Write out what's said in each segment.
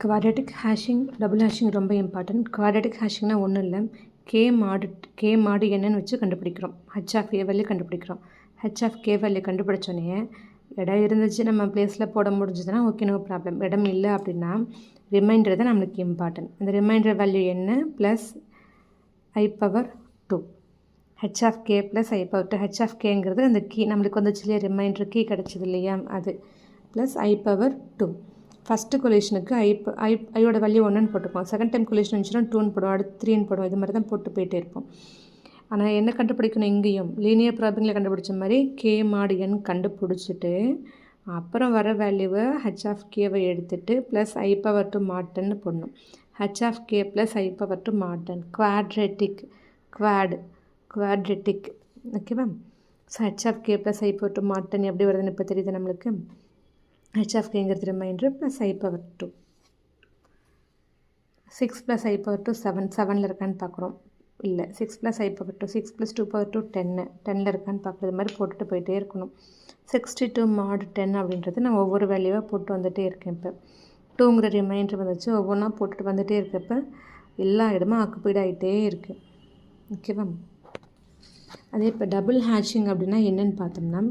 Quadratic hashing double hashing ரொம்ப important. Quadratic ஹேஷிங்னா ஒன்றும் இல்லை, கே மாடு என்னன்னு வச்சு கண்டுபிடிக்கிறோம். ஹெச் ஆஃப் ஏ வேல்யூ கண்டுபிடிக்கிறோம். ஹெச் ஆஃப் கே வேல்யூ கண்டுபிடிச்சோன்னே இடம் இருந்துச்சு நம்ம பிளேஸில் போட முடிஞ்சதுன்னா ஓகே, நோ ப்ராப்ளம். இடம் இல்லை அப்படின்னா ரிமைண்டர் தான் நம்மளுக்கு இம்பார்ட்டன்ட். இந்த ரிமைண்டர் வேல்யூ என்ன plus i⁻2 h of k plus i⁻2. H of கேங்கிறது அந்த கீ நம்மளுக்கு வந்துச்சு இல்லையா, ரிமைண்டர் கீ கிடச்சிது இல்லையா, அது ப்ளஸ் i⁻2. ஃபஸ்ட்டு கொலேஷனுக்கு ஐயோட வேல்யூ 1ன்னு போட்டுப்போம். செகண்ட் டைம் கொலேஷன் வந்துச்சுன்னா 2ன்னு போடுவோம், அடுத்து 3ன்னு போடுவோம். இது மாதிரி தான் போட்டு போயிட்டே இருப்போம். ஆனால் என்ன கண்டுபிடிக்கணும், இங்கேயும் லீனியர் ப்ராப்ளமில் கண்டுபிடிச்ச மாதிரி கே மாடு என் கண்டுபிடிச்சிட்டு அப்புறம் வர வேல்யூவை ஹெச் ஆஃப் கேவை எடுத்துகிட்டு ப்ளஸ் i⁻2 மாட்டன்னு போடணும். H of k plus i⁻2 மாட்டன் குவாட்ரேட்டிக் ஓகேவா. So h of k plus i⁻2 மாட்டன் எப்படி வருதுன்னு இப்போ தெரியுது நம்மளுக்கு. ஹெச் ஆஃப் கேங்கிறது reminder plus i⁻2. 6 plus i⁻2 7ல் இருக்கான்னு பார்க்குறோம். இல்லை, 6 ப்ளஸ் i⁻2 6 ப்ளஸ் 2/2 10ல் இருக்கான்னு பார்க்குறது. இது மாதிரி போட்டுட்டு போயிட்டே இருக்கணும். 62 mod 10 அப்படின்றது நான் ஒவ்வொரு வேல்யூவாக போட்டு வந்துகிட்டே இருக்கேன். இப்போ 2ங்கிற ரிமைண்டர் வந்துச்சு, ஒவ்வொன்றா போட்டுட்டு வந்துகிட்டே இருக்கப்போ எல்லா இடமும் ஆக்குப்பைட் ஆகிட்டே இருக்குது. ஓகேவா. அதே இப்போ டபுள் ஹேஷிங் அப்படின்னா என்னென்னு பார்த்தோம்னா,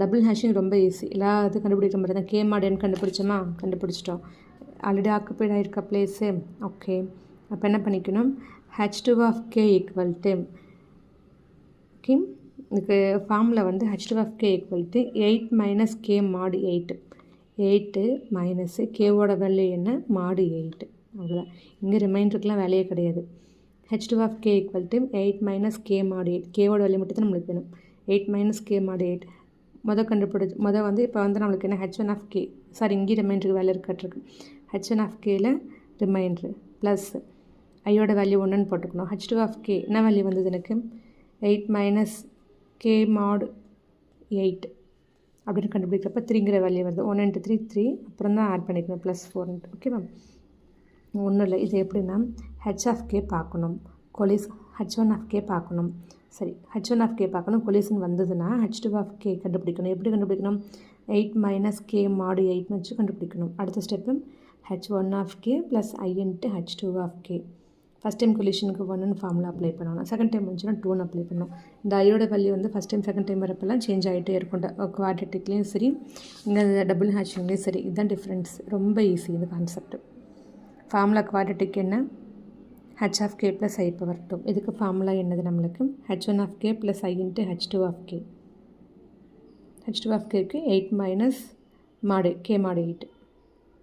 டபுள் ஹேஷிங் ரொம்ப ஈஸி. எல்லாத்தையும் கண்டுபிடிக்கிற மாதிரி தான். கே மாடு என்ன கண்டுபிடிச்சிட்டோம். ஆல்ரெடி ஆக்குப்பைட் ஆகிருக்க பிளேஸு. ஓகே, அப்போ என்ன பண்ணிக்கணும், h2 of k equal to okay, இதுக்கு ஃபார்மில் வந்து h2 of k equal to 8 minus k mod 8 minus கேவோட value என்ன மாடு 8. அவ்வளோதான். இங்கே ரிமைண்டருக்குலாம் வேலையே கிடையாது. h2 of k equal to 8 minus k mod 8. கேவோட value மட்டும் தான் நம்மளுக்கு வேணும். 8 மைனஸ் கே மாடு 8 மொதல் வந்து இப்போ வந்து நம்மளுக்கு என்ன h1 ஆஃப் கே, சாரி இங்கே ரிமைண்டருக்கு வேல்யூ இருக்கட்டிருக்கு. h1 ஆஃப் கேல ரிமைண்டரு ப்ளஸ் ஐயோட வேல்யூ 1ன்னு போட்டுக்கணும். h2 ஆஃப் கே என்ன வேல்யூ வந்தது எனக்கு 8 மைனஸ் கே மாடு 8 அப்படின்னு கண்டுபிடிக்கிறப்ப 3ங்கிற வேல்யூ வருது. 1 × 3 3, அப்புறம் தான் ஆட் பண்ணிக்கணும் ப்ளஸ் 4. ஓகேவா. ஒன்றும் இல்லை, இது எப்படின்னா ஹெச் ஆஃப் கே பார்க்கணும், h1 ஆஃப் கே பார்க்கணும். சரி, h1 ஆஃப் கே பார்க்கணும், கொலிஷன் வந்ததுன்னா h2 ஆஃப் கே கண்டுபிடிக்கணும். எப்படி கண்டுபிடிக்கணும், 8 மைனஸ் கே மாடு 8ன்னு வச்சு கண்டுபிடிக்கணும். அடுத்த step h1 of k plus i × h2 of k. First time கொலிஷனுக்கு 1ன்னு ஃபார்முலா அப்ளை பண்ணணும். செகண்ட் டைம் வந்துச்சுன்னா 2ன்னு அப்ளை பண்ணணும். இந்த ஐயோட வேல்யூ வந்து ஃபஸ்ட் டைம் செகண்ட் டைம் வரப்பெல்லாம் சேஞ்ச் ஆகிட்டே இருக்கும். குவாட்ரேட்டிக்லேயும் சரி, இங்கே டபுள் ஹேஷிங்லேயும் சரி. இதுதான் டிஃப்ரென்ஸ். ரொம்ப ஈஸி இந்த கான்செப்ட். ஃபார்முலா குவாட்ரேட்டிக் என்ன, h of k plus i⁻2. இதுக்கு ஃபார்முலா என்னது நம்மளுக்கு h1 of k plus i × h2 of k. h2 of கேக்கு 8 மைனஸ் மாடு கே மாடு 8.